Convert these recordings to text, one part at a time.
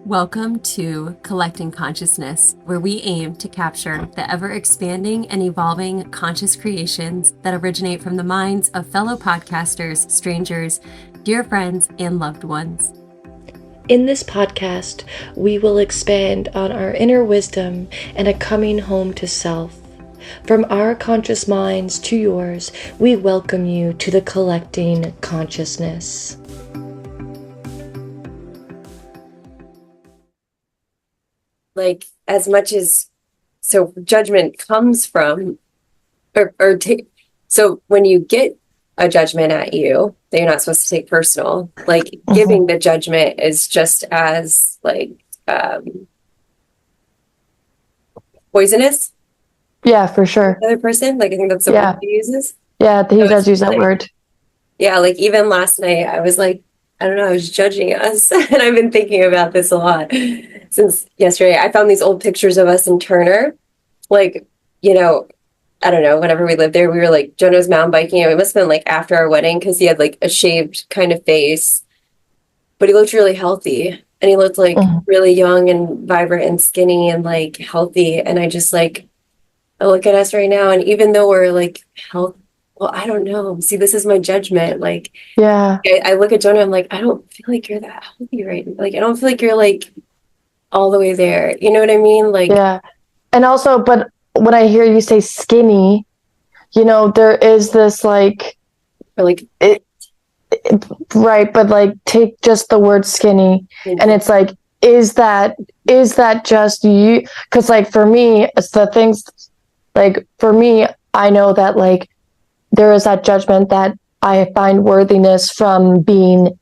Welcome to Collecting Consciousness, where we aim to capture the ever-expanding and evolving conscious creations that originate from the minds of fellow podcasters, strangers, dear friends, and loved ones. In this podcast, we will expand on our inner wisdom and a coming home to self. From our conscious minds to yours, we welcome you to the Collecting Consciousness. Like, as much as, so judgment comes from, so when you get a judgment at you that you're not supposed to take personal, like giving the judgment is just as poisonous. Yeah, for sure. The other person, like I think that's the word he uses. Yeah, he does use that word. Yeah, like even last night I was like, I don't know, I was judging us. And I've been thinking about this a lot since yesterday. I found these old pictures of us in Turner. Like, you know, I don't know, whenever we lived there, we were like, Jonah was mountain biking. It must have been like after our wedding because he had like a shaved kind of face, but he looked really healthy and he looked like really young and vibrant and skinny and like healthy. And I just like, I look at us right now. And even though we're like healthy, well, I don't know. See, this is my judgment. Like, yeah, I look at Jonah, I'm like, I don't feel like you're that healthy right now. Like, I don't feel like you're like all the way there. You know what I mean? Like, yeah. And also, but when I hear you say skinny, you know, there is this like, or like, right. But like, take just the word skinny and it's like, is that just you? Cause like, for me, it's the things like, for me, I know that like, there is that judgment that I find worthiness from being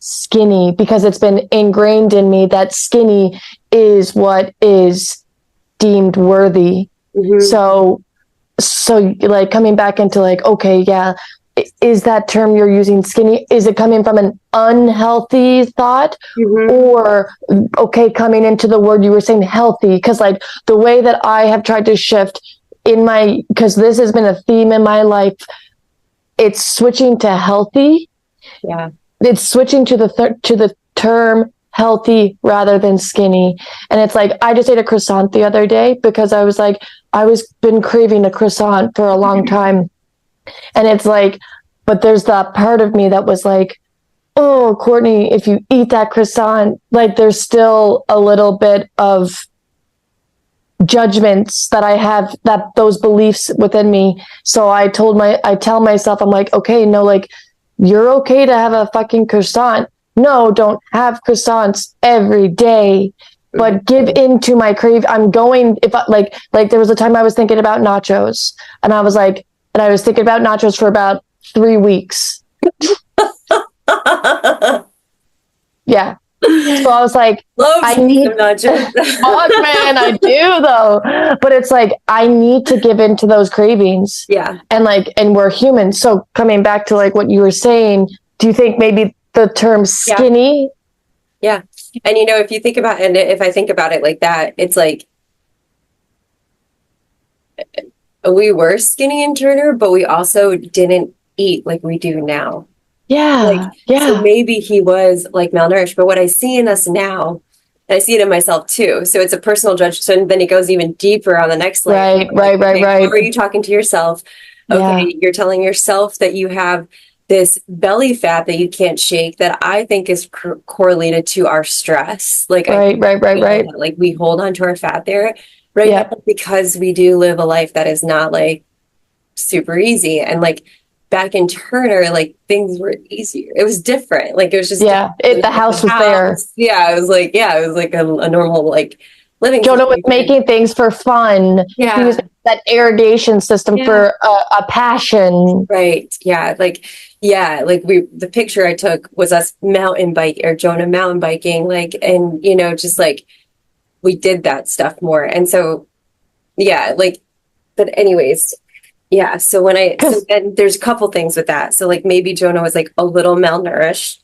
skinny because it's been ingrained in me that skinny is what is deemed worthy. So like coming back into like, okay, yeah, is that term you're using skinny? Is it coming from an unhealthy thought or okay, coming into the word you were saying healthy? Because like the way that I have tried to shift because this has been a theme in my life, it's switching to healthy. Yeah. It's switching to the term healthy rather than skinny. And it's like, I just ate a croissant the other day because I was like, been craving a croissant for a long time. And it's like, but there's that part of me that was like, oh, Courtney, if you eat that croissant, like there's still a little bit of judgments that I have, that those beliefs within me. So I tell myself, I'm like, okay, no, like you're okay to have a fucking croissant. No, don't have croissants every day, but give into my crave. I'm going, if I, like there was a time I was thinking about nachos and I was thinking about nachos for about 3 weeks. Yeah. So I was like, I need nachos. Fuck, man, I do though. But it's like, I need to give into those cravings. Yeah. And we're human. So coming back to like what you were saying, do you think maybe the term skinny? Yeah. And you know, if you think about it, and if I think about it like that, it's like we were skinny in Turner, but we also didn't eat like we do now. Yeah. So maybe he was like malnourished, but what I see in us now, and I see it in myself too. So it's a personal judgment. So then it goes even deeper on the next layer. Right. How are you talking to yourself? Okay, you're telling yourself that you have this belly fat that you can't shake that I think is correlated to our stress. Like, right. Like we hold on to our fat there, right? Yeah. Because we do live a life that is not like super easy. And like, back in Turner, like things were easier. It was different. Like it was just the house was there. Yeah, it was like a normal like living. Jonah was making things for fun. Yeah, he was that irrigation system for a passion. Right. Yeah. Like the picture I took was us Jonah mountain biking. Like, and you know, just like we did that stuff more. And so, yeah, like, but anyways. Yeah. So and there's a couple things with that. So like maybe Jonah was like a little malnourished,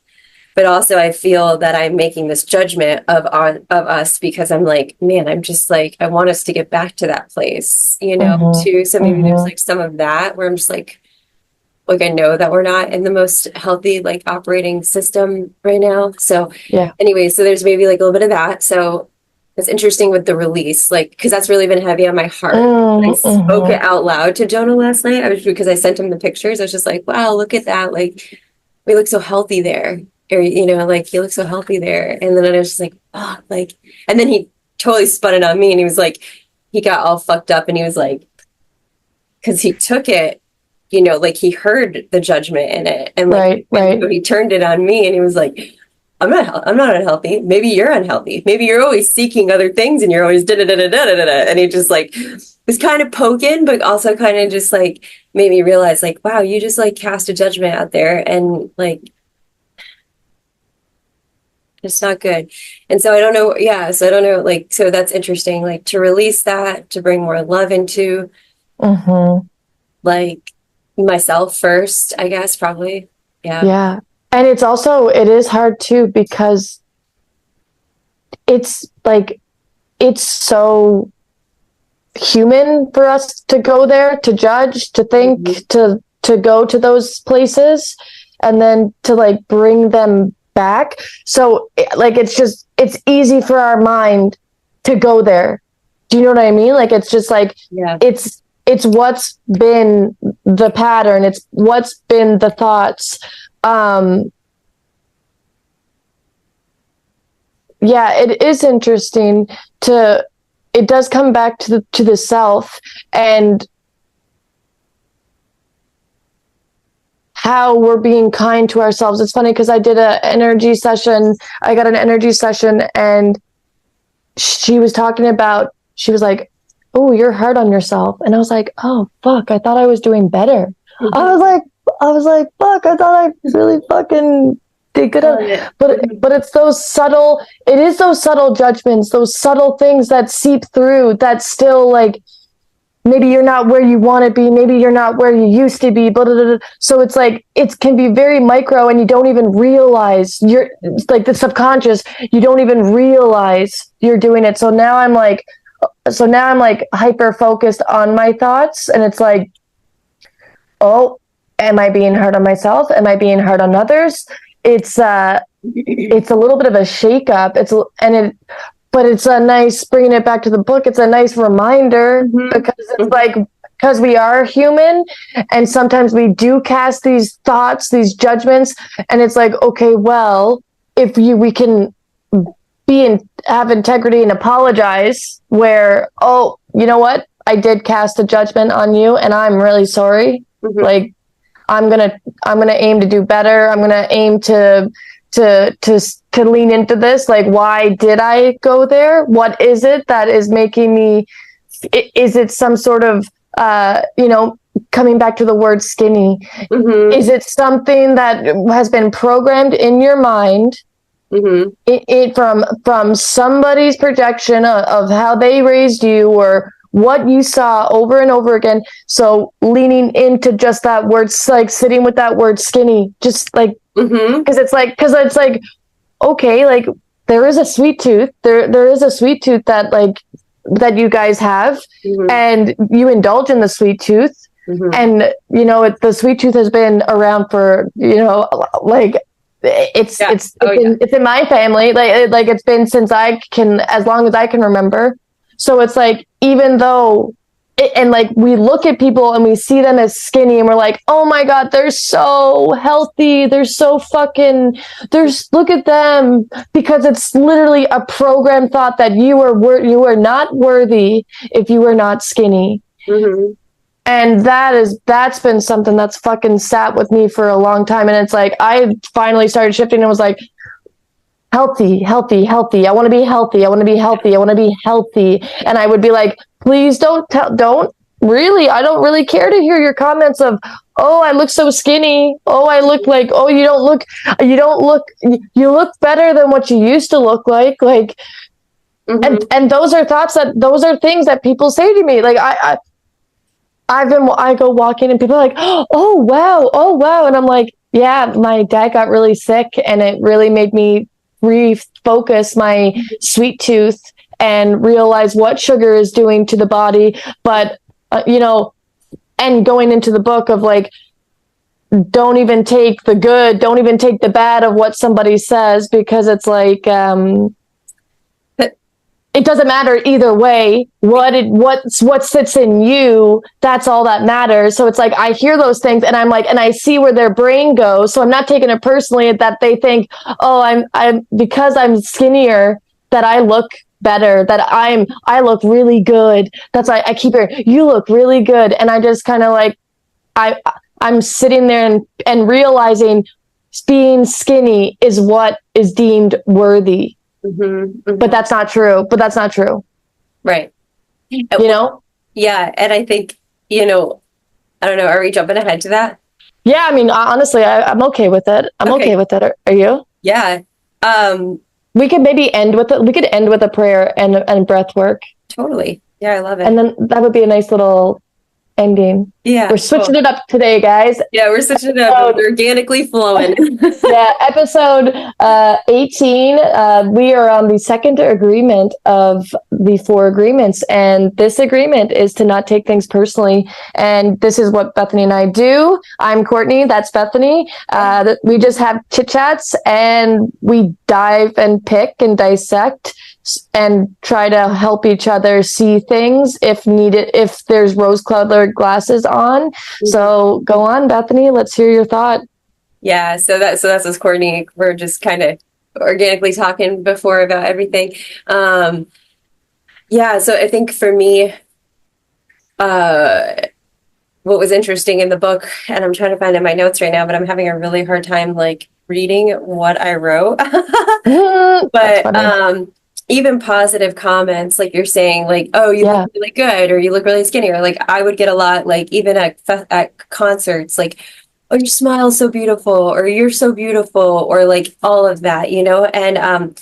but also I feel that I'm making this judgment of us because I'm like, man, I'm just like, I want us to get back to that place, you know, too. So maybe there's like some of that where I'm just like, like I know that we're not in the most healthy like operating system right now. So Yeah. anyway, so there's maybe like a little bit of that. So it's interesting with the release, like because that's really been heavy on my heart. I spoke it out loud to Jonah last night. I was because I sent him the pictures. I was just like, wow, look at that. Like we look so healthy there. Or, you know, like you look so healthy there. And then I was just like, oh, like, and then he totally spun it on me and he was like, he got all fucked up and he was like, because he took it, you know, like he heard the judgment in it, and like right. he turned it on me, and he was like, I'm not unhealthy. Maybe you're unhealthy. Maybe you're always seeking other things, and you're always da da da da da da da." And he just like was kind of poking, but also kind of just like made me realize, like, wow, you just like cast a judgment out there, and like it's not good. And so I don't know. Yeah, so I don't know. Like, so that's interesting. Like to release that, to bring more love into. Like myself first, I guess, probably. Yeah. And it's also, it is hard too, because it's like, it's so human for us to go there, to judge, to think, to go to those places, and then to like bring them back. So like, it's easy for our mind to go there. Do you know what I mean? Like, it's just like, it's what's been the pattern. It's what's been the thoughts. It is interesting it does come back to the self and how we're being kind to ourselves. It's funny because I got an energy session and she was like, oh, you're hard on yourself. And I was like, oh, fuck, I thought I was doing better. I was like, fuck, I thought I really fucking did good. But it's those subtle judgments, those subtle things that seep through, that still like, maybe you're not where you want to be. Maybe you're not where you used to be. Blah, blah, blah. So it's like, it can be very micro and you don't even realize it's like the subconscious, you don't even realize you're doing it. So now I'm like hyper focused on my thoughts, and it's like, oh, am I being hard on myself? Am I being hard on others? It's a little bit of a shakeup. But it's a nice, bringing it back to the book, it's a nice reminder, because it's like, because we are human and sometimes we do cast these thoughts, these judgments, and it's like, okay, well, if we can have integrity and apologize, where, oh, you know what? I did cast a judgment on you and I'm really sorry. Like, I'm going to aim to do better. I'm going to aim to lean into this. Like, why did I go there? What is it that is making me, is it some sort of, coming back to the word skinny, is it something that has been programmed in your mind, from somebody's projection of how they raised you or what you saw over and over again? So leaning into just that word, like sitting with that word skinny, just like, because it's like, okay, like there is a sweet tooth. There is a sweet tooth that you guys have, and you indulge in the sweet tooth. And the sweet tooth has been around for, like, it's in my family, like it's been since as long as I can remember. So it's like, even though and like we look at people and we see them as skinny and we're like, oh my God, they're so healthy, they're so look at them, because it's literally a programmed thought that you are not worthy if you are not skinny. And that's been something that's fucking sat with me for a long time. And it's like, I finally started shifting and was like, healthy. I want to be healthy. I want to be healthy. And I would be like, please don't I don't really care to hear your comments of, oh, I look so skinny. Oh, I look like, oh, you look better than what you used to look like. Like, and those are things that people say to me. Like, I go walking and people are like, oh wow. And I'm like, yeah, my dad got really sick and it really made me refocus my sweet tooth and realize what sugar is doing to the body. But, and going into the book of like, don't even take the good, don't even take the bad of what somebody says, because it's like, it doesn't matter either way. What sits in you, that's all that matters. So it's like, I hear those things and I'm like, and I see where their brain goes. So I'm not taking it personally that they think, oh, I'm because I'm skinnier, that I look better, that I look really good. That's why I keep hearing, you look really good. And I just kind of like, I'm sitting there and realizing being skinny is what is deemed worthy. But that's not true. Right. You know? Yeah. And I think, I don't know. Are we jumping ahead to that? Yeah. I mean, honestly, I'm okay with it. I'm okay with it. Are you? Yeah. We could maybe end with it. We could end with a prayer and breath work. Totally. Yeah. I love it. And then that would be a nice little ending. Yeah. We're switching it up today, guys. Yeah. We're switching it up. We're organically flowing. Yeah. Episode 18. We are on the second agreement of the 4 agreements. And this agreement is to not take things personally. And this is what Bethany and I do. I'm Courtney. That's Bethany. We just have chit chats and we dive and pick and dissect and try to help each other see things if needed, if there's rose-colored glasses on. So go on, Bethany. Let's hear your thought. Yeah, so that's us, Courtney. We're just kind of organically talking before about everything. Yeah, so I think for me, what was interesting in the book, and I'm trying to find in my notes right now, but I'm having a really hard time like reading what I wrote. But even positive comments, like you're saying, like, oh, you look really good, or you look really skinny, or like I would get a lot, like even at concerts, like, oh, your smile's so beautiful, or you're so beautiful, or like all of that, and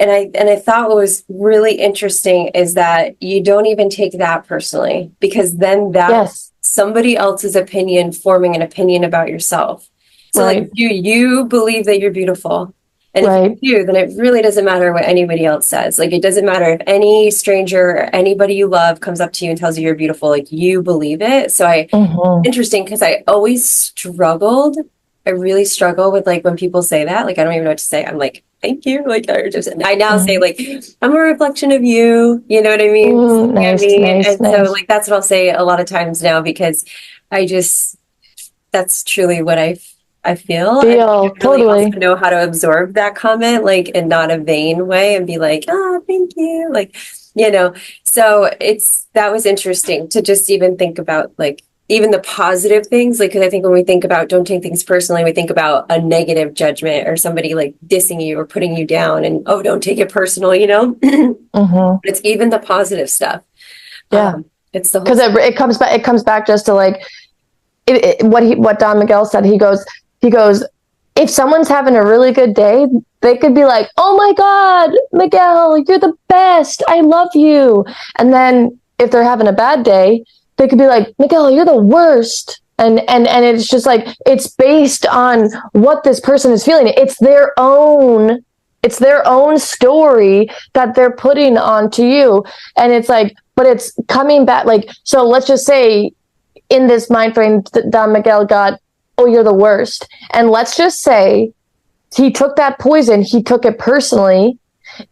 I thought what was really interesting is that you don't even take that personally, because then that's somebody else's opinion forming an opinion about yourself. So like you believe that you're beautiful. And if you do, then it really doesn't matter what anybody else says. Like, it doesn't matter if any stranger or anybody you love comes up to you and tells you you're beautiful, like you believe it. So interesting, because I really struggle with like when people say that, like, I don't even know what to say. I'm like, thank you. Like, I now say like, I'm a reflection of you. You know what I mean? Nice. So like, that's what I'll say a lot of times now, because that's truly what I feel. I really totally also know how to absorb that comment, like in not a vain way, and be like, thank you. Like, so that was interesting to just even think about, like, even the positive things, like, because I think when we think about don't take things personally, we think about a negative judgment or somebody like dissing you or putting you down, and don't take it personal, But it's even the positive stuff. It's the whole, because it comes back just to like what Don Miguel said. He goes, if someone's having a really good day, they could be like, oh my God, Miguel, you're the best. I love you. And then if they're having a bad day, they could be like, Miguel, you're the worst. And it's just like, it's based on what this person is feeling. It's their own story that they're putting onto you. And it's like, but it's coming back. Like, so let's just say in this mind frame, Don Miguel got, oh, you're the worst. And let's just say he took that poison, he took it personally.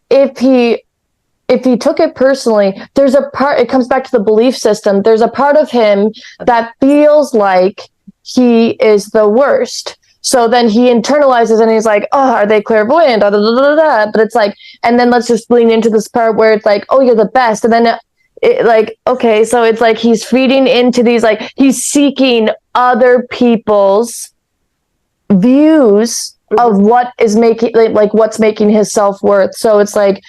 If he took it personally, there's a part, it comes back to the belief system. There's a part of him that feels like he is the worst. So then he internalizes and he's like, oh, are they clairvoyant? But it's like, and then let's just lean into this part where it's like, oh, you're the best. And then okay, so it's like he's feeding into these, like he's seeking other people's views of what is making, like what's making his self-worth. So it's like,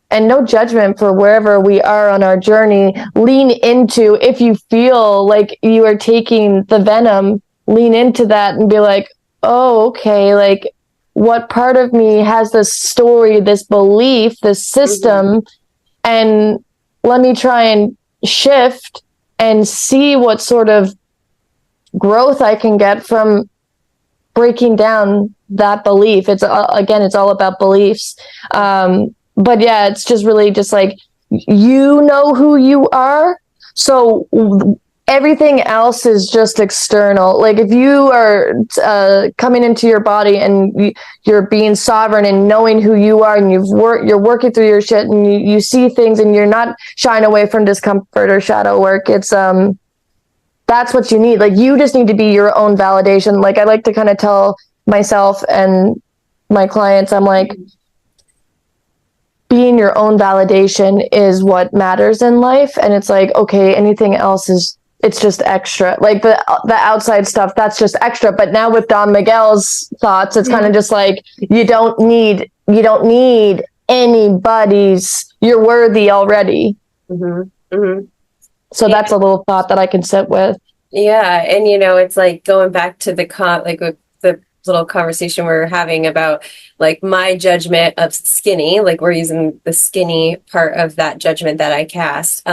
and no judgment for wherever we are on our journey. Lean into, if you feel like you are taking the venom, lean into that and be like, oh, okay, like what part of me has this story, this belief, this system, and let me try and shift and see what sort of growth I can get from breaking down that belief. It's all about beliefs. But yeah, it's just really just like, you know who you are. So everything else is just external. Like if you are coming into your body and you're being sovereign and knowing who you are, and you're working through your shit, and you see things, and you're not shying away from discomfort or shadow work. It's that's what you need. Like you just need to be your own validation. Like I like to kind of tell myself and my clients, I'm like, being your own validation is what matters in life. And it's like, okay, anything else it's just extra. Like the outside stuff, that's just extra. But now with Don Miguel's thoughts, it's kind of just like, you don't need anybody's, you're worthy already. So that's a little thought that I can sit with. Yeah. And, it's like going back to the little conversation we were having about like my judgment of skinny, like we're using the skinny part of that judgment that I cast,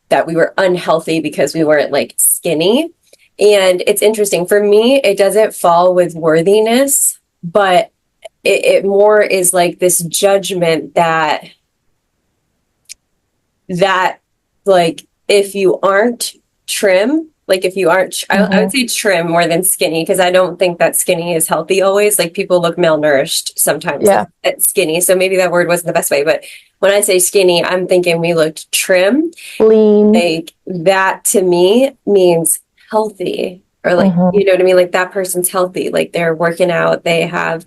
that we were unhealthy because we weren't like skinny. And it's interesting for me, it doesn't fall with worthiness, but it more is like this judgment that like, if you aren't trim, like if you aren't, I would say trim more than skinny, because I don't think that skinny is healthy always. Like people look malnourished sometimes at skinny. So maybe that word wasn't the best way, but when I say skinny, I'm thinking we looked trim. Lean. Like that to me means healthy, or like, you know what I mean? Like that person's healthy, like they're working out, they have,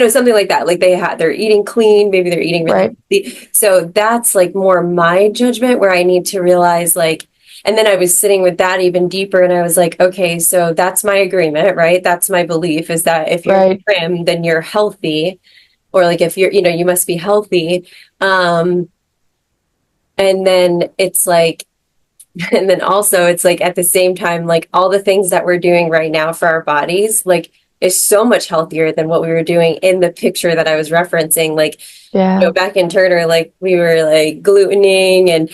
something like that. Like they're eating clean, maybe they're eating really healthy. So that's like more my judgment, where I need to realize like, and then I was sitting with that even deeper, and I was like, okay, so that's my agreement, right? That's my belief, is that if you're trim, then you're healthy, or like if you're, you must be healthy. And then it's like, and then also it's like at the same time, like all the things that we're doing right now for our bodies, like is so much healthier than what we were doing in the picture that I was referencing. Like, back in Turner, like we were like glutening and,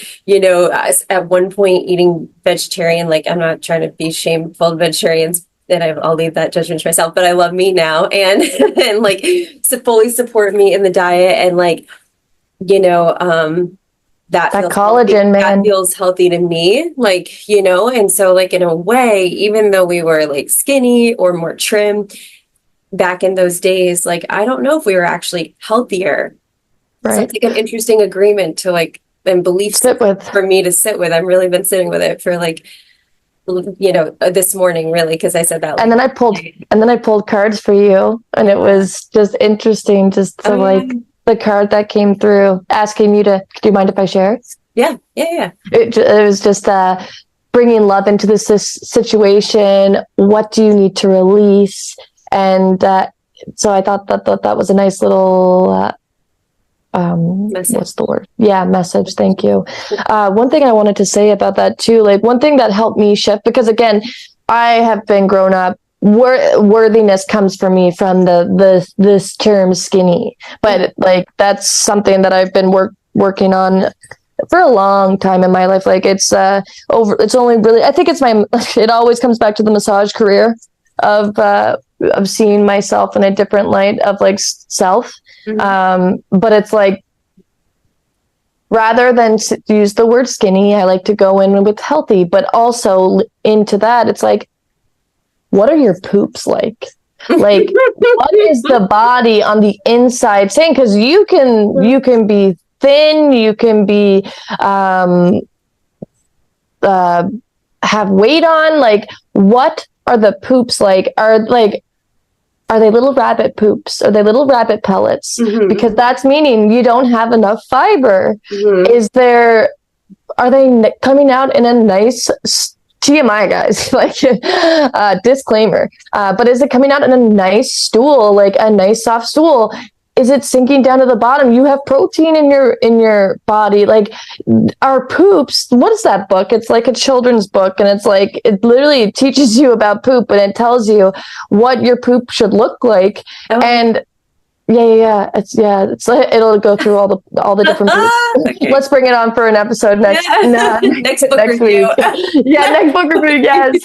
at one point eating vegetarian. Like, I'm not trying to be shameful of vegetarians, and I'll leave that judgment to myself, but I love meat now, and and like to fully support me in the diet, and like, that collagen, healthy. man, that feels healthy to me, like, and so like in a way, even though we were like skinny or more trim back in those days, like I don't know if we were actually healthier. So it's like an interesting agreement to like, and belief for me to sit with. I've really been sitting with it for like, this morning, really, because I said that. Like, and then I pulled cards for you, and it was just interesting, just to the card that came through asking you to, do you mind if I share? Yeah. It was just bringing love into this situation. What do you need to release? And so I thought that was a nice little message. What's the word? Yeah, message. Thank you. One thing I wanted to say about that too, like one thing that helped me shift, because again, I have been grown up, worthiness comes for me from this term skinny, but like that's something that I've been working on for a long time in my life. Like it's only really, I think it always comes back to the massage career of seeing myself in a different light of like self. But it's like, rather than use the word skinny, I like to go in with healthy, but also into that, it's like, what are your poops like? Like, what is the body on the inside saying? Because you can be thin, you can be have weight on. Like, what are the poops like? Are they little rabbit poops? Are they little rabbit pellets? Because that's meaning you don't have enough fiber. Are they coming out in a nice TMI, guys, like disclaimer, but is it coming out in a nice stool, like a nice soft stool? Is it sinking down to the bottom? You have protein in your body. Like our poops, what is that book? It's like a children's book, and it's like it literally teaches you about poop, and it tells you what your poop should look like. And it's like, it'll go through all the different okay. Let's bring it on for an episode next book next review. week. Next book review. Yes.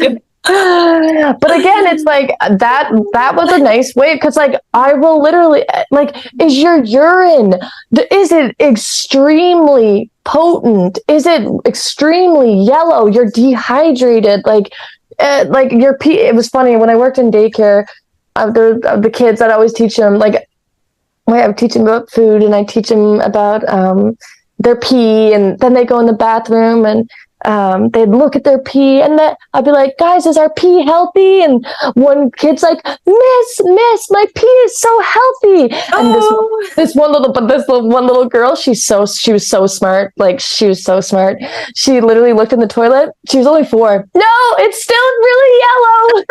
But again, it's like that was a nice way, because like I will literally, like, is your urine, is it extremely potent? Is it extremely yellow? You're dehydrated, like your pee. It was funny when I worked in daycare. The kids, I'd always teach them, like, I would teach them about food, and I teach them about their pee, and then they go in the bathroom and they'd look at their pee, and I'd be like, guys, is our pee healthy? And one kid's like, miss, my pee is so healthy. And this one little girl, she was so smart. Like, she was so smart. She literally looked in the toilet. She was only 4. No, it's still really yellow.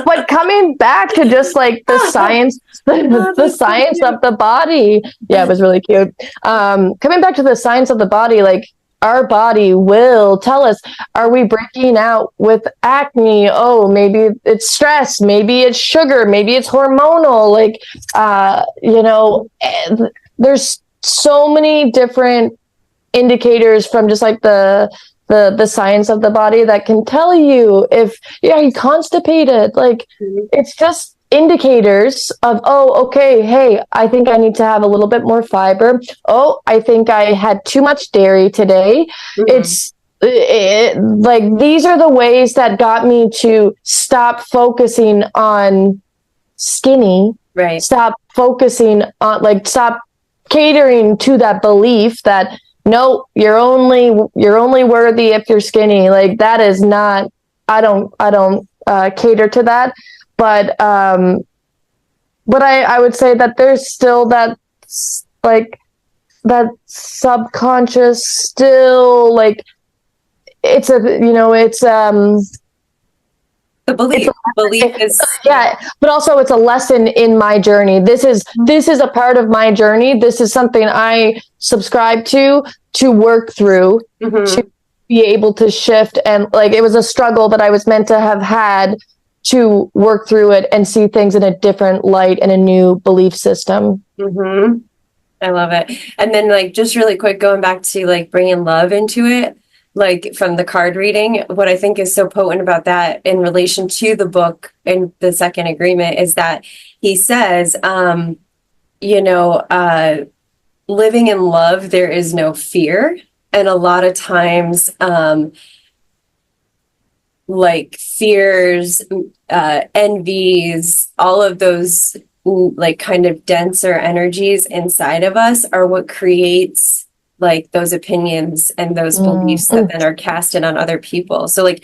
But coming back to just like the science, the science of the body. Yeah, it was really cute. Coming back to the science of the body, like, our body will tell us, are we breaking out with acne? Oh, maybe it's stress, maybe it's sugar, maybe it's hormonal. Like, there's so many different indicators from just like the science of the body that can tell you if you're constipated. Like, it's just indicators of, oh, okay, hey, I think I need to have a little bit more fiber. Oh, I think I had too much dairy today. Like, these are the ways that got me to stop focusing on skinny, Right. Stop focusing on, like, stop catering to that belief that, no, you're only worthy if you're skinny. Like, that is not, I don't cater to that. But I would say that there's still that, like, that subconscious still, like, it's The belief is, yeah, but also it's a lesson in my journey. This is a part of my journey. This is something I subscribe to work through, to be able to shift. And like, it was a struggle that I was meant to have had to work through it and see things in a different light and a new belief system. I love it. And then, like, just really quick, going back to like bringing love into it, like from the card reading, what I think is so potent about that in relation to the book and the second agreement is that he says, living in love, there is no fear. And a lot of times, like, fears, envies, all of those like kind of denser energies inside of us are what creates like those opinions and those beliefs that then are casted on other people. So, like,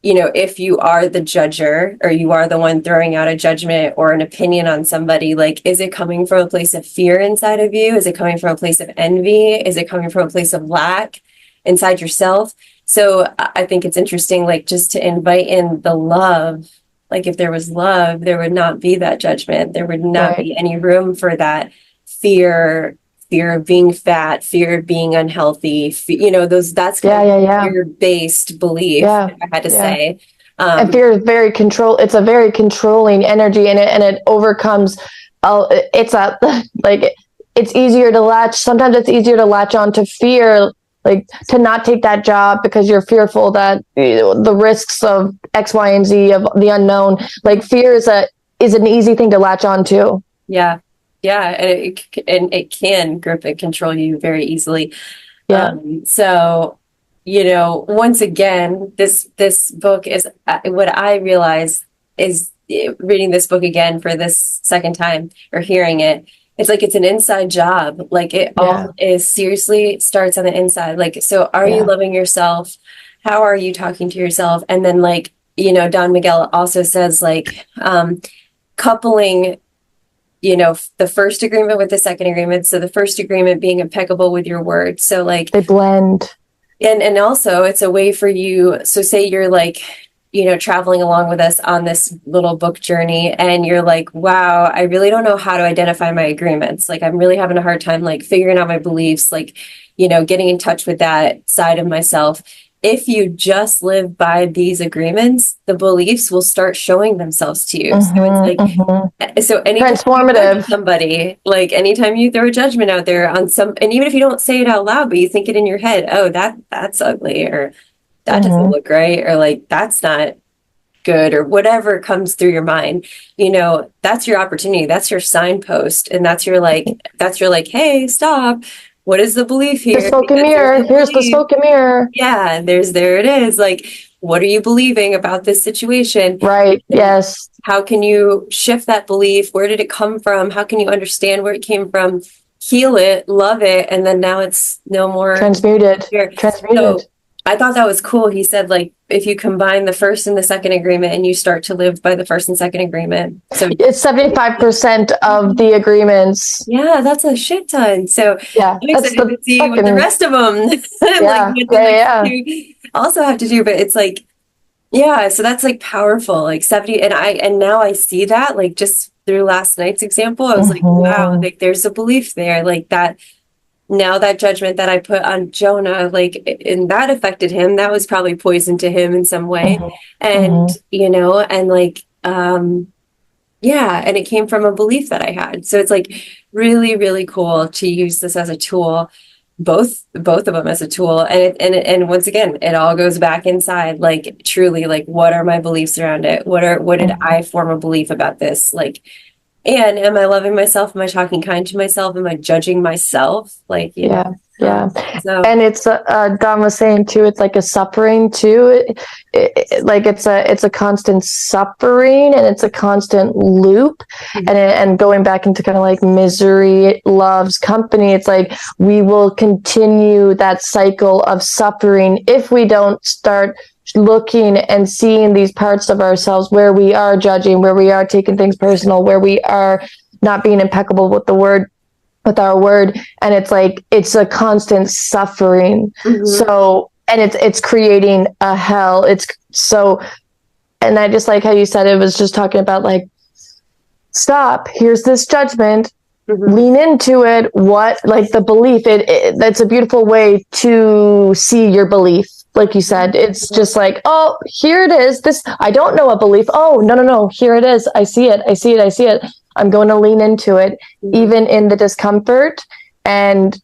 if you are the judger, or you are the one throwing out a judgment or an opinion on somebody, like, is it coming from a place of fear inside of you? Is it coming from a place of envy? Is it coming from a place of lack inside yourself? So I think it's interesting, like, just to invite in the love. Like, if there was love, there would not be that judgment. There would not be any room for that fear of being fat, fear of being unhealthy, that's kind of fear-based belief, if I had to say. And fear is it's a very controlling energy, and it overcomes, it's easier to sometimes it's easier to latch on to fear, like to not take that job because you're fearful that the risks of X, Y, and Z of the unknown. Like, fear is an easy thing to latch on to. Yeah. Yeah, and it can grip and control you very easily. Yeah. So, once again, this book is what I realize is reading this book again for this second time, or hearing it. It's like it's an inside job. Like, it all is seriously starts on the inside. Like, so are you loving yourself? How are you talking to yourself? And then, like, Don Miguel also says, like, coupling, the first agreement with the second agreement. So the first agreement being impeccable with your word. So, like, they blend. And also it's a way for you. So say you're like, traveling along with us on this little book journey, and you're like, wow, I really don't know how to identify my agreements. Like, I'm really having a hard time, like, figuring out my beliefs, like, getting in touch with that side of myself. If you just live by these agreements, the beliefs will start showing themselves to you. So it's like, so anytime transformative. Somebody, like, anytime you throw a judgment out there on and even if you don't say it out loud, but you think it in your head, oh, that's ugly, or that doesn't look right, or like that's not good, or whatever comes through your mind, that's your opportunity, that's your signpost, and that's your like, hey, stop, what is the belief The here? smoke and Because there's mirror. a Here's the belief. smoke and mirror. Yeah, there it is. Like, what are you believing about this situation? Right. And Yes. how can you shift that belief? Where did it come from? How can you understand where it came from? Heal it, love it, and then now it's no more Transmuted. here. Transmuted. So I thought that was cool. He said, like, if you combine the first and the second agreement, and you start to live by the first and second agreement. So It's 75% of the agreements. yeah, that's a shit ton. So Yeah, I'm that's excited the to see what the fucking, rest of them like yeah, what the yeah, next yeah. two also have to do. But it's like, yeah, so that's like powerful, like 70. And now I see that, like, just through last night's example, I was like, wow, like there's a belief there, like that. Now that judgment that I put on Jonah, like, and that affected him, that was probably poison to him in some way. And, and like, yeah, and it came from a belief that I had. So it's like really, really cool to use this as a tool, both of them as a tool. And once again, it all goes back inside, like, truly, like, what are my beliefs around it? What did I form a belief about this? Like, and am I loving myself? Am I talking kind to myself? Am I judging myself? Like, Yeah. So And it's Don was saying too, it's like a suffering too. Like it's a constant suffering, and it's a constant loop. And going back into kind of like misery loves company. It's like we will continue that cycle of suffering if we don't start looking and seeing these parts of ourselves where we are judging, where we are taking things personal, where we are not being impeccable with our word. And it's like it's a constant suffering. So, and it's creating a hell. It's so, and I just like how you said it was just talking about like, stop, here's this judgment, lean into it. What, like the belief, that's a beautiful way to see your belief. Like you said, it's just like, oh, here it is. This, I don't know a belief. Oh, no. Here it is. I see it. I'm going to lean into it, even in the discomfort, and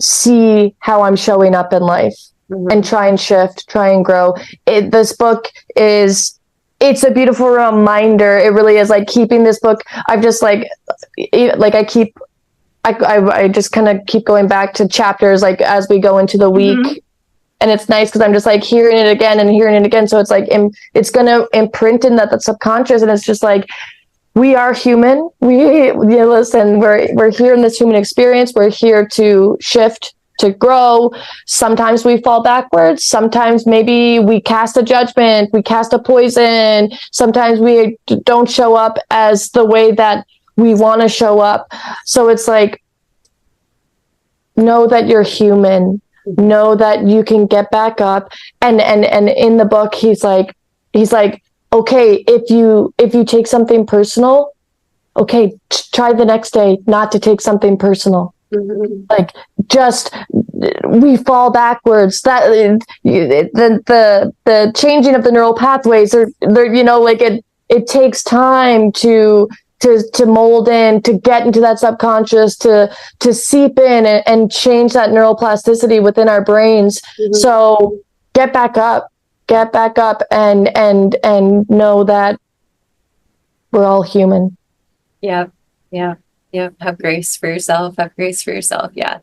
see how I'm showing up in life, and try and shift, try and grow. This book it's a beautiful reminder. It really is, like, keeping this book. I've just I just kind of keep going back to chapters, like, as we go into the week. And it's nice because I'm just like hearing it again and hearing it again. So it's like, it's going to imprint in that subconscious. And it's just like, we are human. Listen, we're here in this human experience. We're here to shift, to grow. Sometimes we fall backwards. Sometimes maybe we cast a judgment, we cast a poison. Sometimes we don't show up as the way that we want to show up. So it's like, know that you're human. Know that you can get back up. And in the book, he's like, okay, if you take something personal, okay, try the next day not to take something personal. Like, just, we fall backwards. That the changing of the neural pathways are there. Like it takes time to mold in, to get into that subconscious, to seep in and change that neural plasticity within our brains. So get back up and know that we're all human. Yeah. Have grace for yourself. Yeah.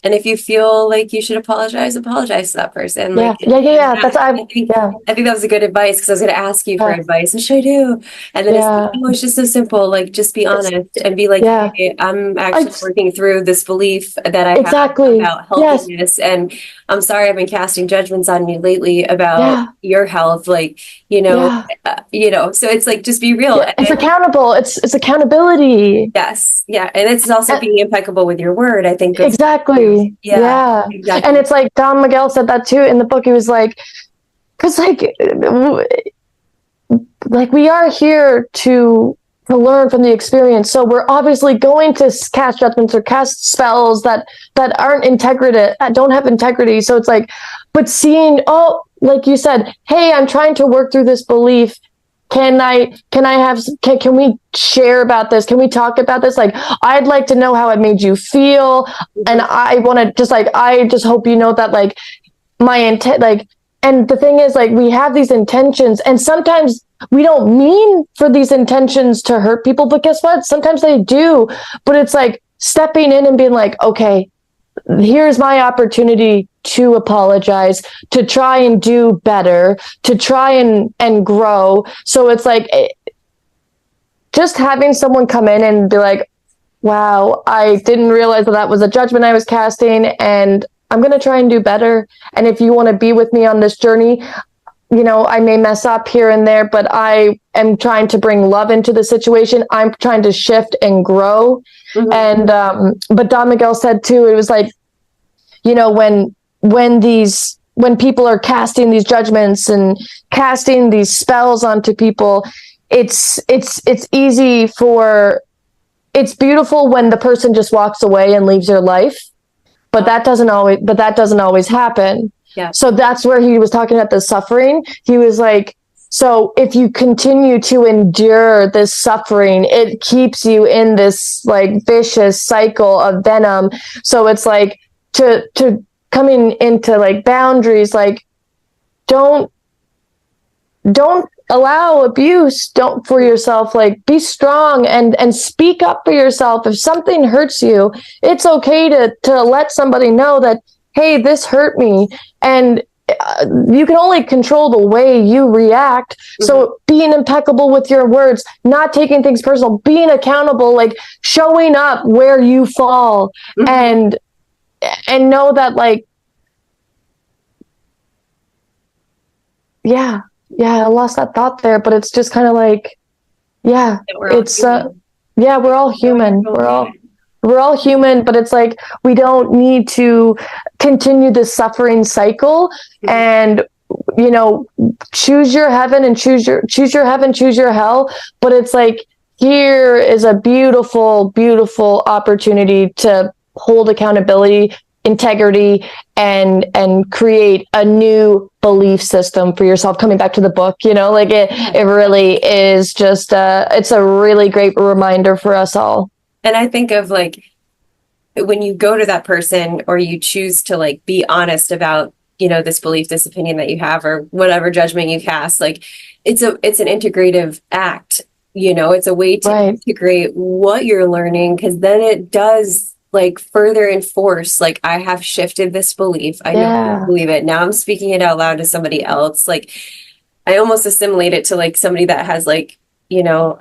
And if you feel like you should apologize to that person. Yeah. I think that was a good advice, because I was going to ask you for advice. What should I do? And then it's just so simple. Like, just be honest and be like, hey, I'm actually working through this belief that I have about healthiness. And I'm sorry I've been casting judgments on you lately about your health. Like, so it's like, just be real. It's accountable. It's accountability. Yes. Yeah. And it's also being impeccable with your word, I think. Exactly. Yeah. Exactly. And it's like Don Miguel said that too in the book. He was like, because like we are here to learn from the experience. So we're obviously going to cast judgments or cast spells that aren't integrated, that don't have integrity. So it's like, but seeing, like you said, hey, I'm trying to work through this belief. can we share about this? Can we talk about this? Like, I'd like to know how it made you feel. And I want to just like, I just hope you know that like my intent, like, and the thing is like, we have these intentions and sometimes we don't mean for these intentions to hurt people, but guess what? Sometimes they do, but it's like stepping in and being like, okay, here's my opportunity to apologize, to try and do better, to try and grow. So it's like just having someone come in and be like, wow, I didn't realize that was a judgment I was casting, and I'm going to try and do better. And if you want to be with me on this journey, you know, I may mess up here and there, but I am trying to bring love into the situation. I'm trying to shift and grow. And but Don Miguel said too, it was like, you know, when people are casting these judgments and casting these spells onto people, it's easy it's beautiful when the person just walks away and leaves your life, but that doesn't always happen. Yeah. So that's where he was talking about the suffering. He was like, so if you continue to endure this suffering, it keeps you in this like vicious cycle of venom. So it's like to coming into like boundaries, like don't allow abuse, don't for yourself, like be strong and speak up for yourself. If something hurts you, it's okay to let somebody know that, hey, this hurt me. And you can only control the way you react. So being impeccable with your words, not taking things personal, being accountable, like showing up where you fall, and know that like, yeah, I lost that thought there, but it's just kind of like, yeah, we're all human. We're all human, but it's like, we don't need to continue this suffering cycle and, you know, choose your heaven and choose your heaven, choose your hell. But it's like, here is a beautiful, beautiful opportunity to hold accountability, integrity, and create a new belief system for yourself. Coming back to the book, you know, like it really is just, it's a really great reminder for us all. And I think of like, when you go to that person or you choose to like be honest about, you know, this belief, this opinion that you have, or whatever judgment you cast, like it's an integrative act, you know, it's a way to integrate what you're learning. Cause then it does like further enforce, like, I have shifted this belief. I know I believe it. Now I'm speaking it out loud to somebody else. Like I almost assimilate it to like somebody that has like, you know,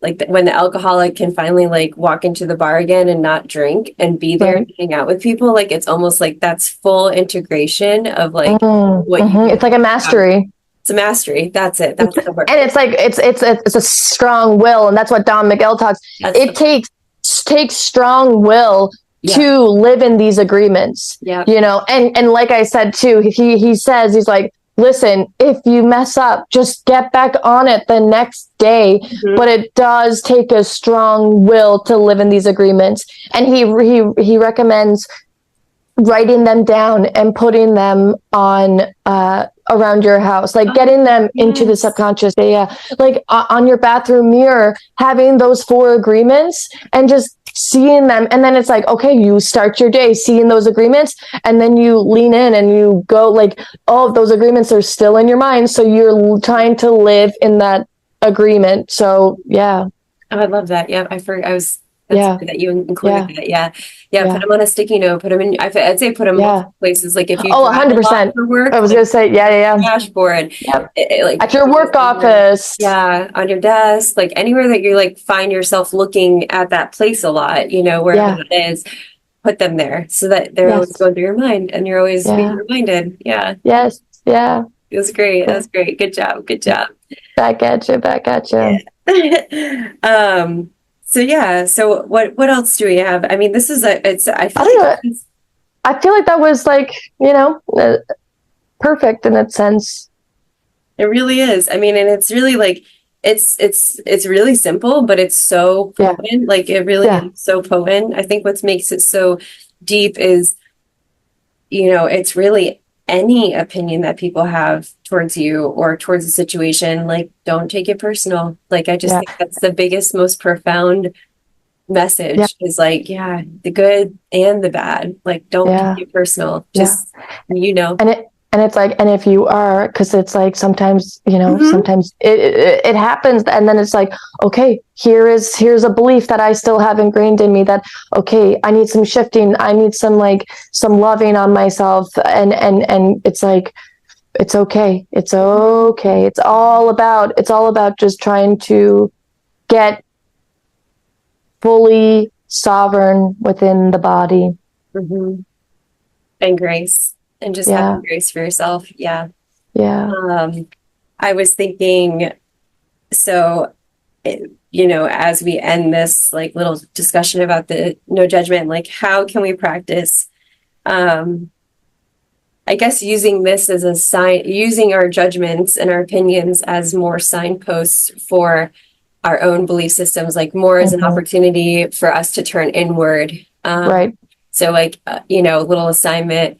like when the alcoholic can finally like walk into the bar again and not drink and be there and hang out with people. Like it's almost like that's full integration of like what you it's like a mastery. It's a mastery. That's it. That's the word. And it's like it's a strong will, and that's what Don Miguel talks. It takes strong will to live in these agreements. Yeah. You know, and like I said too, he says, he's like, listen, if you mess up, just get back on it the next day. But it does take a strong will to live in these agreements. And he recommends writing them down and putting them on around your house, like getting them into the subconscious. Like on your bathroom mirror, having those 4 agreements and just seeing them. And then it's like, okay, you start your day seeing those agreements, and then you lean in and you go like, oh, those agreements are still in your mind. So you're trying to live in that agreement. So yeah. Oh, I love that. Yeah. That's good that you included that. Put them on a sticky note, put them in, I'd say put them multiple places. Like if you 100% for work, I was going to say, dashboard, like at your work office, on your desk, like anywhere that you like find yourself looking at that place a lot, you know, wherever it is, put them there so that they're always going through your mind and you're always being reminded. Yeah. Yes. Yeah. It was great. That was great. Good job. Back at you. Yeah. So what else do we have? I mean, this is I feel like that was like, you know, perfect in that sense. It really is. I mean, and it's really like, it's really simple, but it's so potent. Like it really is so potent. I think what makes it so deep is, you know, it's really any opinion that people have towards you or towards a situation, like, don't take it personal. Like, I just think that's the biggest, most profound message is like, the good and the bad. Like, don't take it personal. Just, And it's like, and if you are, because it's like sometimes, sometimes it happens, and then it's like, okay, here's a belief that I still have ingrained in me that, okay, I need some shifting, I need some loving on myself, and it's like, it's okay, it's all about just trying to get fully sovereign within the body. And grace. And just having grace for yourself. Yeah. I was thinking, so, as we end this like little discussion about the no judgment, like, how can we practice, I guess, using this as a sign, using our judgments and our opinions as more signposts for our own belief systems, like more as an opportunity for us to turn inward. Right. So like, a little assignment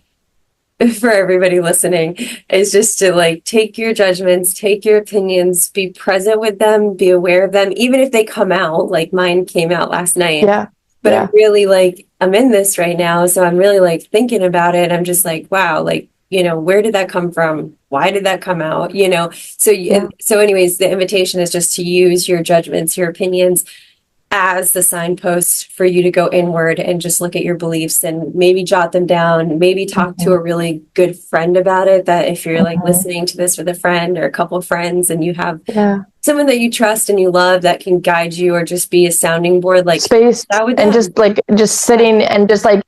for everybody listening is just to like take your judgments, take your opinions, be present with them, be aware of them, even if they come out, like mine came out last night. But I'm really like, I'm in this right now. So I'm really like thinking about it. I'm just like, wow, like, where did that come from? Why did that come out? So anyways, the invitation is just to use your judgments, your opinions as the signpost for you to go inward and just look at your beliefs and maybe jot them down, maybe talk to a really good friend about it. That if you're like listening to this with a friend or a couple of friends and you have someone that you trust and you love that can guide you or just be a sounding board, like space, and just sitting and just like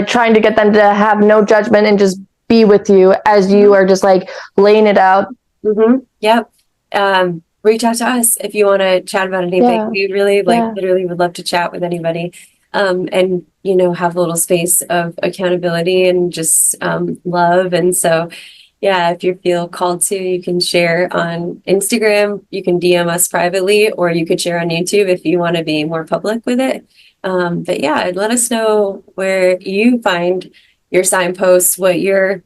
trying to get them to have no judgment and just be with you as you are just like laying it out. Reach out to us if you want to chat about anything. We really literally would love to chat with anybody, and have a little space of accountability and just love. And so if you feel called to, you can share on Instagram, you can DM us privately, or you could share on YouTube if you want to be more public with it. But let us know where you find your signposts, what you're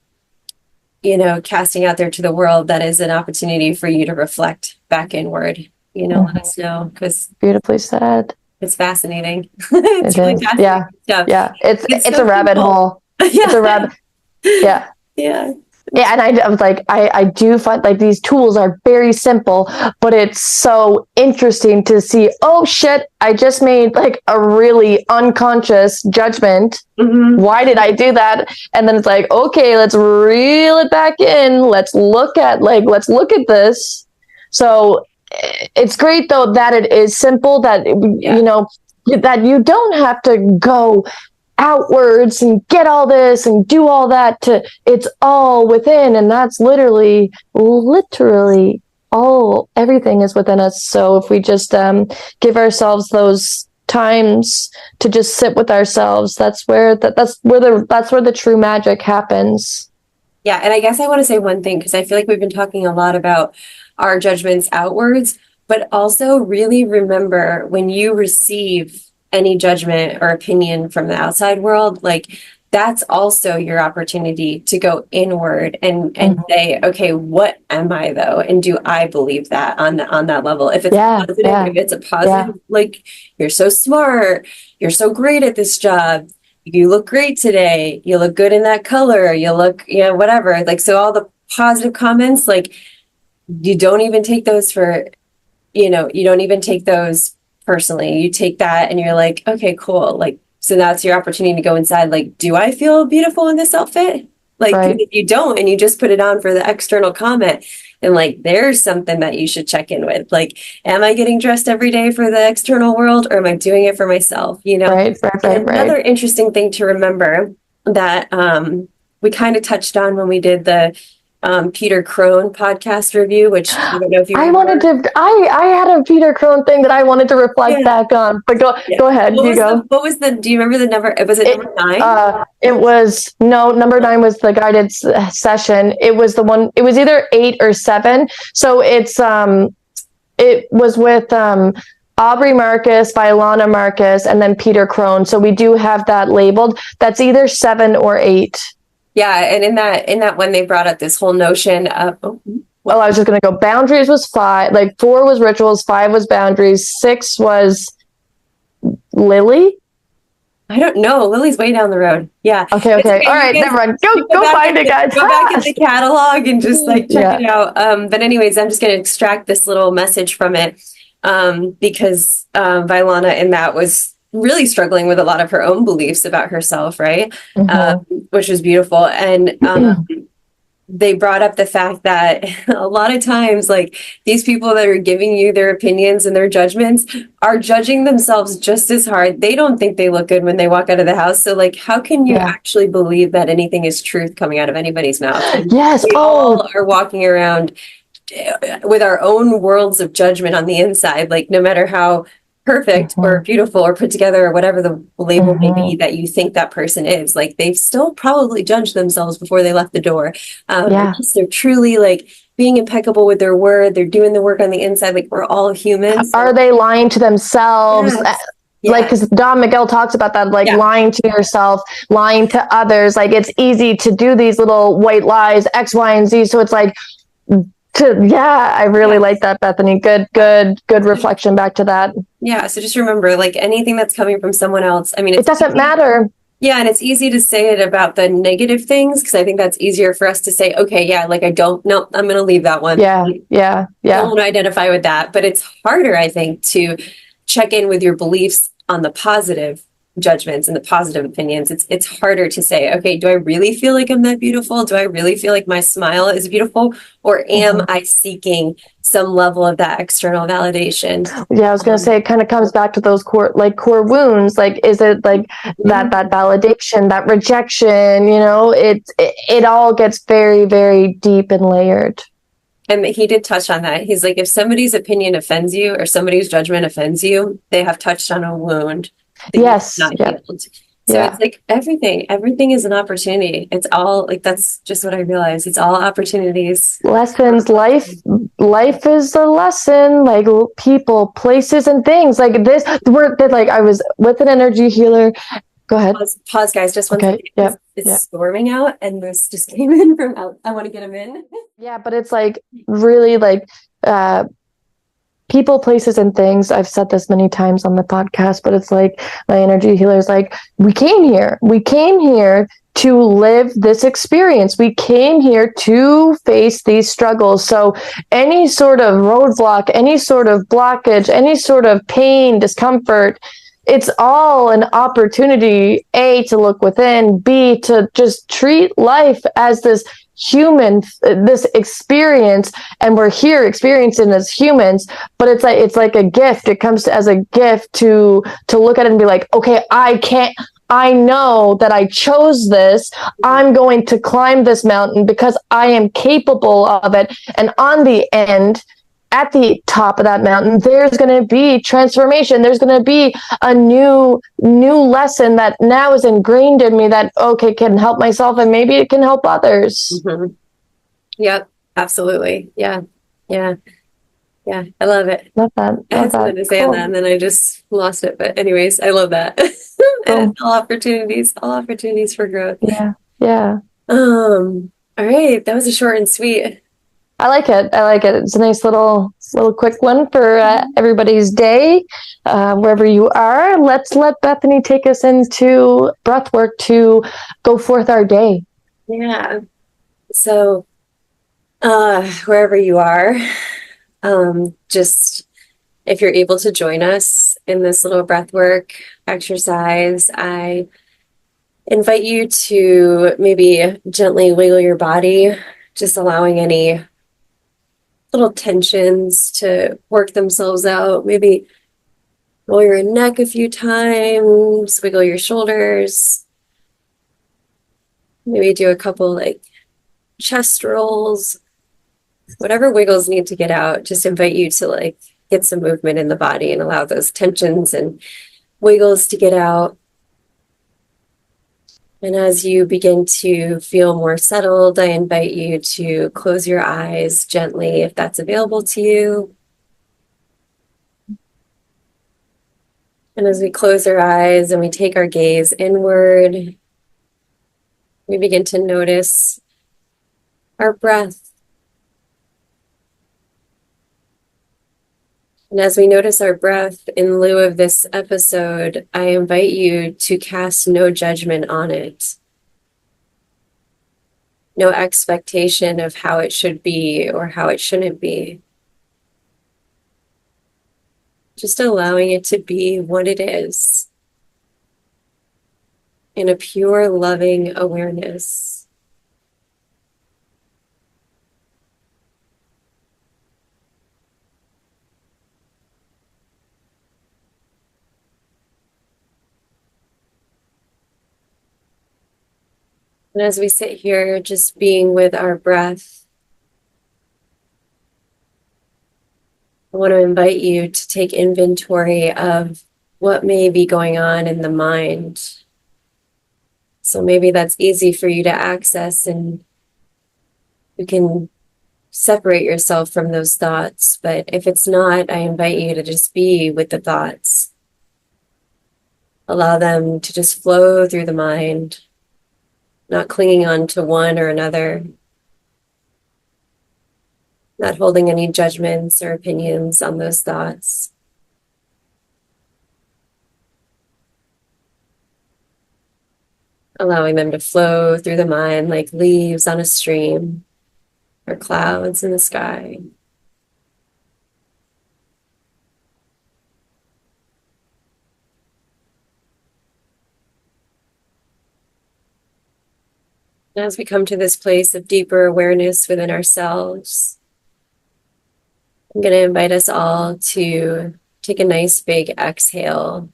casting out there to the world that is an opportunity for you to reflect back inward. Let us know, because beautifully said. It's fascinating. It's really fascinating stuff. It's so a rabbit hole. It's a rabbit. And I was like, I do find like these tools are very simple, but it's so interesting to see, oh shit, I just made like a really unconscious judgment. Why did I do that? And then it's like, okay, let's reel it back in. Let's look at this. So it's great though that it is simple, that, that you don't have to go outwards and get all this and do all that, it's all within, and that's literally all, everything is within us. So if we just give ourselves those times to just sit with ourselves, that's where the true magic happens. And I guess I want to say one thing, because I feel like we've been talking a lot about our judgments outwards, but also really remember, when you receive any judgment or opinion from the outside world, like, that's also your opportunity to go inward and say, okay, what am I though? And do I believe that on that level? If it's positive, if it's a positive, like, you're so smart, you're so great at this job, you look great today, you look good in that color, you look, whatever. Like, so all the positive comments, like, you don't even take those for, you don't even take those personally. You take that and you're like, okay, cool. Like, so that's your opportunity to go inside. Like, do I feel beautiful in this outfit? Like, if you don't, and you just put it on for the external comment, and like, there's something that you should check in with. Like, am I getting dressed every day for the external world, or am I doing it for myself? Another interesting thing to remember that we kind of touched on when we did the Peter Crone podcast review, which I don't know if you remember. I had a Peter Crone thing that I wanted to reflect back on, but go ahead. Do you remember the number? Was it number 9? It was, no, number 9 was the guided session. It was the one, it was either 8 or 7. So it was with Aubrey Marcus, Violana Marcus, and then Peter Crone. So we do have that labeled. That's either 7 or 8. Yeah, and in that one they brought up this whole notion of Oh, I was just going to go. Boundaries was 5. Like 4 was rituals, 5 was boundaries, 6 was Lily. I don't know. Lily's way down the road. Yeah. Okay. It's okay. All You right, guys never mind. you Go find it, guys. go back in the catalog and just like check Yeah. it out. But anyways, I'm just going to extract this little message from it because Vailana in that was really struggling with a lot of her own beliefs about herself, right? Which was beautiful. And they brought up the fact that a lot of times, like these people that are giving you their opinions and their judgments are judging themselves just as hard. They don't think they look good when they walk out of the house. So, like, how can you actually believe that anything is truth coming out of anybody's mouth? And Yes. we all are walking around with our own worlds of judgment on the inside. Like, no matter how perfect or beautiful or put together or whatever the label may be that you think that person is, like they've still probably judged themselves before they left the door. Unless they're truly like being impeccable with their word, they're doing the work on the inside. Like we're all humans. So. Are they lying to themselves? Yes. Like, because Don Miguel talks about that, like lying to yourself, lying to others. Like, it's easy to do these little white lies, X, Y, and Z. So it's like, I really like that, Bethany. Good reflection back to that. Yeah. So just remember, like anything that's coming from someone else, I mean, it doesn't matter. Yeah, and it's easy to say it about the negative things because I think that's easier for us to say, okay, yeah, like I'm going to leave that one. Yeah. I don't want to identify with that. But it's harder, I think, to check in with your beliefs on the positive judgments and the positive opinions. It's harder to say, okay, do I really feel like I'm that beautiful? Do I really feel like my smile is beautiful? Or am I seeking some level of that external validation? Yeah, I was going to say, it kind of comes back to those core wounds. Like, is it like that validation, that rejection, it all gets very, very deep and layered. And he did touch on that. He's like, if somebody's opinion offends you or somebody's judgment offends you, they have touched on a wound. Yes. Not healed. So it's like everything is an opportunity. It's all like, that's just what I realized. It's all opportunities. Lessons, life is a lesson, like people, places, and things like this. I was with an energy healer. Go ahead. Pause guys, just one second. Yep. It's storming out and Moose just came in from out. I want to get him in. Yeah, but it's like really like people, places, and things. I've said this many times on the podcast, but it's like my energy healer is like, we came here to live this experience. We came here to face these struggles. So any sort of roadblock, any sort of blockage, any sort of pain, discomfort, it's all an opportunity, A, to look within, B, to just treat life as this this experience, and we're here experiencing as humans, but it's like a gift. It comes as a gift to look at it and be like, okay, I know that I chose this. I'm going to climb this mountain because I am capable of it. And on the end, at the top of that mountain, there's going to be transformation. There's going to be a new lesson that now is ingrained in me that, okay, can help myself and maybe it can help others. Yep, absolutely. Yeah. I love it. Love that. I had something to say on that and then I just lost it. But anyways, I love that. And all opportunities for growth. Yeah. All right. That was a short and sweet. I like it. It's a nice little quick one for everybody's day, wherever you are. Let's let Bethany take us into breath work to go forth our day. Yeah. So, wherever you are, just if you're able to join us in this little breath work exercise, I invite you to maybe gently wiggle your body, just allowing any little tensions to work themselves out. Maybe roll your neck a few times, wiggle your shoulders. Maybe do a couple like chest rolls. Whatever wiggles need to get out, just invite you to like get some movement in the body and allow those tensions and wiggles to get out. And as you begin to feel more settled, I invite you to close your eyes gently if that's available to you. And as we close our eyes and we take our gaze inward, We begin to notice our breath. And as we notice our breath, in lieu of this episode, I invite you to cast no judgment on it. No expectation of how it should be or how it shouldn't be. Just allowing it to be what it is in a pure, loving awareness. And as we sit here, just being with our breath, I want to invite you to take inventory of what may be going on in the mind. So maybe that's easy for you to access and you can separate yourself from those thoughts. But if it's not, I invite you to just be with the thoughts. Allow them to just flow through the mind, not clinging on to one or another, not holding any judgments or opinions on those thoughts. Allowing them to flow through the mind like leaves on a stream or clouds in the sky. And as we come to this place of deeper awareness within ourselves, I'm going to invite us all to take a nice big exhale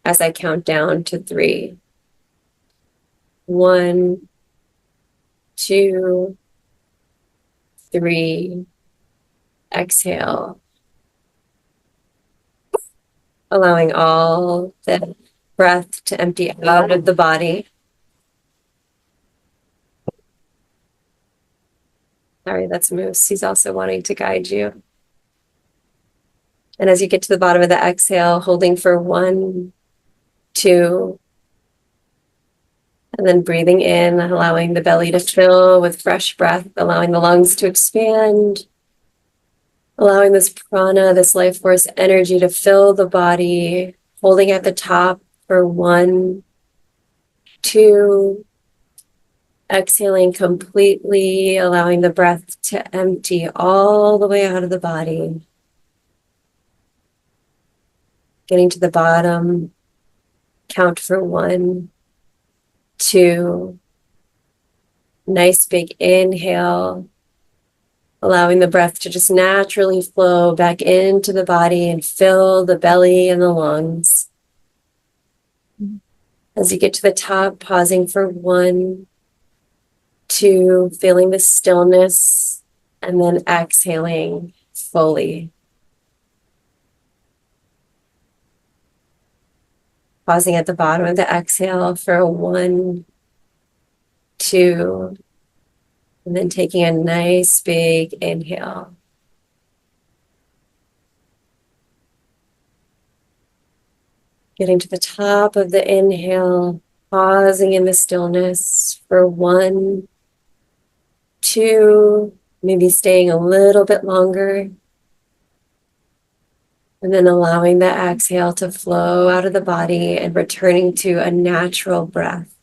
as I count down to 3. 1, 2, 3. Exhale. Allowing all the breath to empty out of the body. Sorry, that's Moose. He's also wanting to guide you. And as you get to the bottom of the exhale, holding for 1, 2, and then breathing in, allowing the belly to fill with fresh breath, allowing the lungs to expand, allowing this prana, this life force energy to fill the body, holding at the top for 1, 2, exhaling completely, allowing the breath to empty all the way out of the body. Getting to the bottom, count for 1, 2, nice big inhale, allowing the breath to just naturally flow back into the body and fill the belly and the lungs. As you get to the top, pausing for 1, 2, feeling the stillness, and then exhaling fully. Pausing at the bottom of the exhale for 1, 2, and then taking a nice big inhale. Getting to the top of the inhale, pausing in the stillness for 1, 2, maybe staying a little bit longer. And then allowing the exhale to flow out of the body and returning to a natural breath.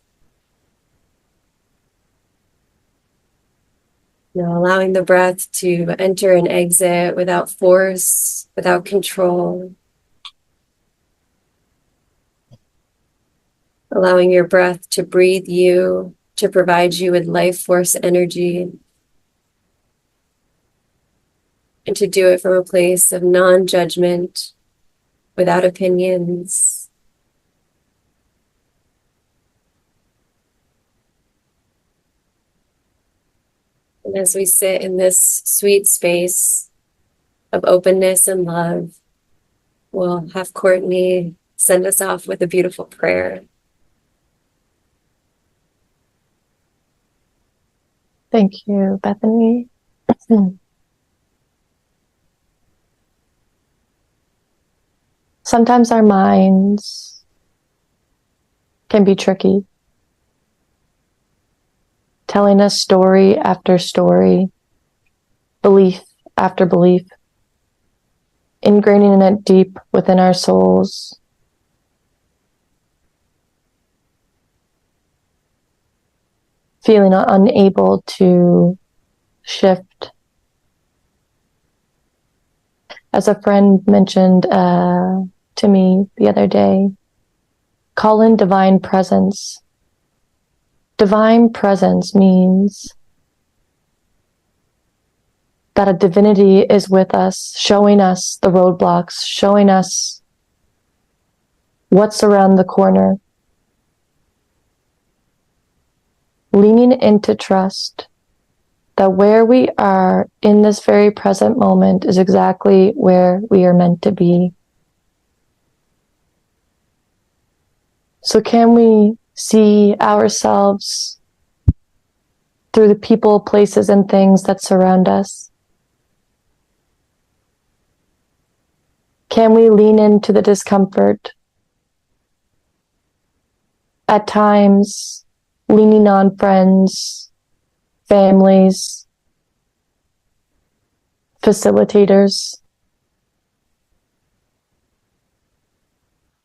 Now allowing the breath to enter and exit without force, without control. Allowing your breath to breathe you, to provide you with life force energy. And to do it from a place of non-judgment, without opinions. And as we sit in this sweet space of openness and love, we'll have Courtney send us off with a beautiful prayer. Thank you, Bethany. Sometimes our minds can be tricky. telling us story after story, belief after belief, ingraining it deep within our souls. Feeling unable to shift. As a friend mentioned to me the other day, call in divine presence. Divine presence means that a divinity is with us, showing us the roadblocks, showing us what's around the corner. Leaning into trust that where we are in this very present moment is exactly where we are meant to be. So can we see ourselves through the people, places, and things that surround us? Can we lean into the discomfort? At times, leaning on friends, families, facilitators,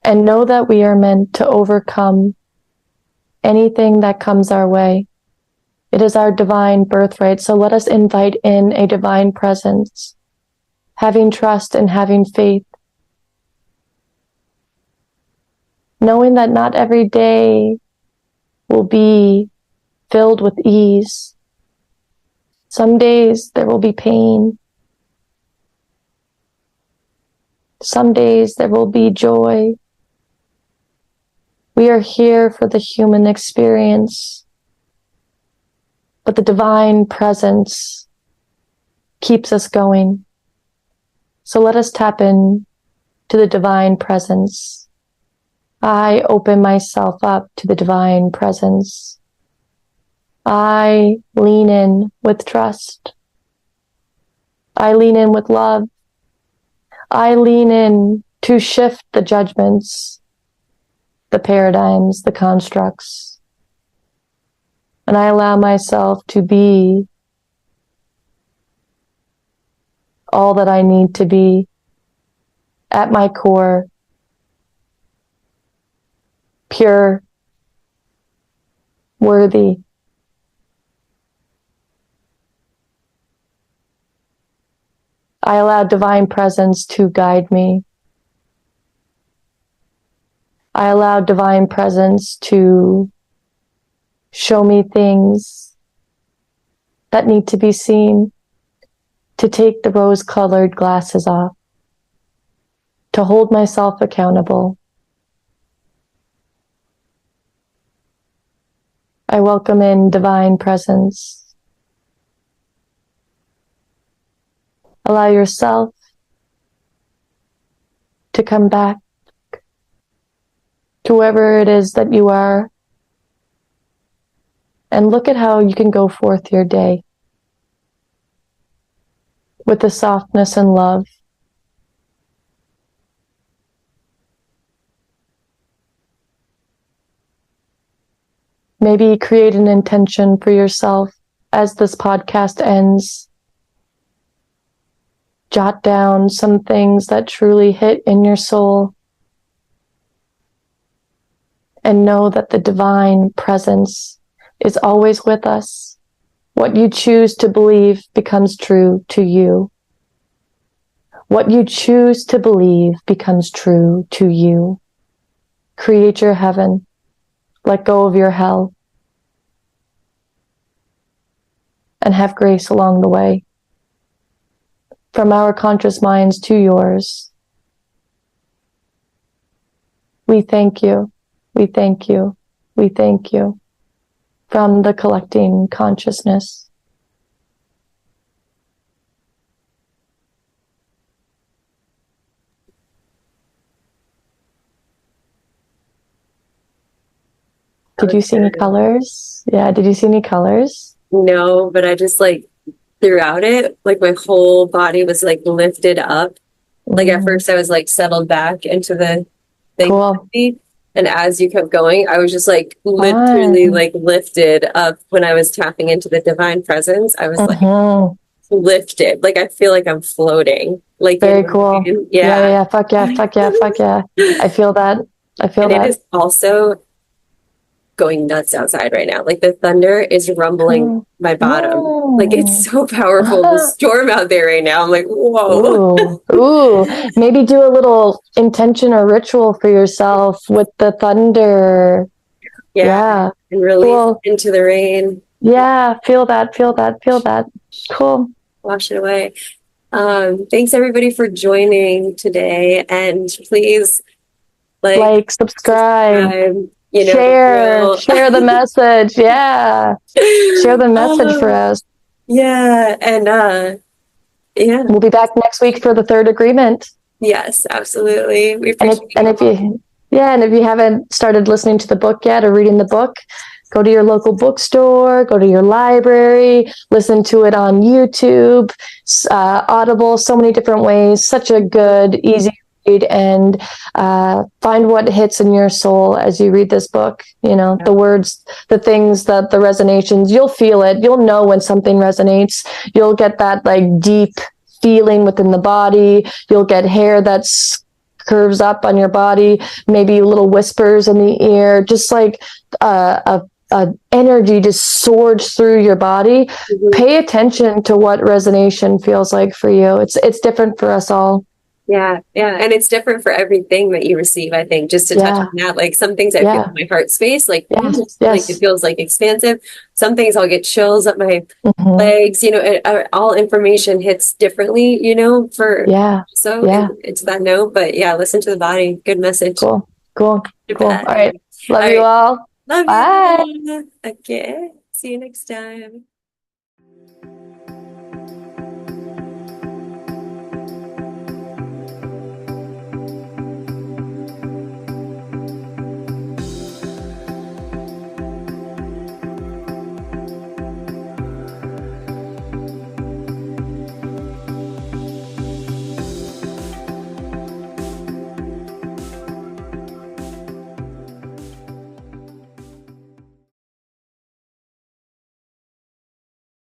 and know that we are meant to overcome anything that comes our way. It is our divine birthright, so let us invite in a divine presence, having trust and having faith, knowing that not every day will be filled with ease. Some days there will be pain. Some days there will be joy. We are here for the human experience, but the divine presence keeps us going. So let us tap in to the divine presence. I open myself up to the divine presence. I lean in with trust. I lean in with love. I lean in to shift the judgments, the paradigms, the constructs. And I allow myself to be all that I need to be at my core, pure, worthy. I allow divine presence to guide me. I allow divine presence to show me things that need to be seen, to take the rose-colored glasses off, to hold myself accountable. I welcome in divine presence. Allow yourself to come back to wherever it is that you are, and look at how you can go forth your day with the softness and love. Maybe create an intention for yourself as this podcast ends. Jot down some things that truly hit in your soul. And know that the divine presence is always with us. What you choose to believe becomes true to you. What you choose to believe becomes true to you. Create your heaven. Let go of your hell. And have grace along the way. From our conscious minds to yours. We thank you. We thank you. We thank you. From the collecting consciousness. Did you see any colors? Yeah, did you see any colors? No, but I just throughout it, my whole body was lifted up. At first I was settled back into the thing. Cool. And And as you kept going, I was just like literally like lifted up when I was tapping into the divine presence. I was like lifted. Like I feel like I'm floating. Like very cool. Yeah. Fuck yeah. I feel that. And it is also going nuts outside right now. Like the thunder is rumbling my bottom. Like it's so powerful. The storm out there right now. I'm like, whoa. Ooh. Maybe do a little intention or ritual for yourself with the thunder. Yeah. And release into the rain. Yeah. Feel that. Cool. Wash it away. Thanks everybody for joining today. And please like subscribe. Share the message. Yeah. Share the message for us. Yeah. And we'll be back next week for the third agreement. Yes, absolutely. And if you haven't started listening to the book yet or reading the book, go to your local bookstore, go to your library, listen to it on YouTube, Audible, so many different ways. Such a good, easy and find what hits in your soul as you read this book. The words, the things, the resonations, you'll feel it. You'll know when something resonates. You'll get that like deep feeling within the body. You'll get hair that's curves up on your body, maybe little whispers in the ear, just like a energy just soars through your body. Pay attention to what resonation feels like for you. It's different for us all. Yeah. And it's different for everything that you receive, I think, just to touch on that. Like some things I feel in my heart space, like it feels like expansive. Some things I'll get chills up my legs, all information hits differently, it's that note. But listen to the body. Good message. Cool. All right. Love you all. Love you. Okay. See you next time.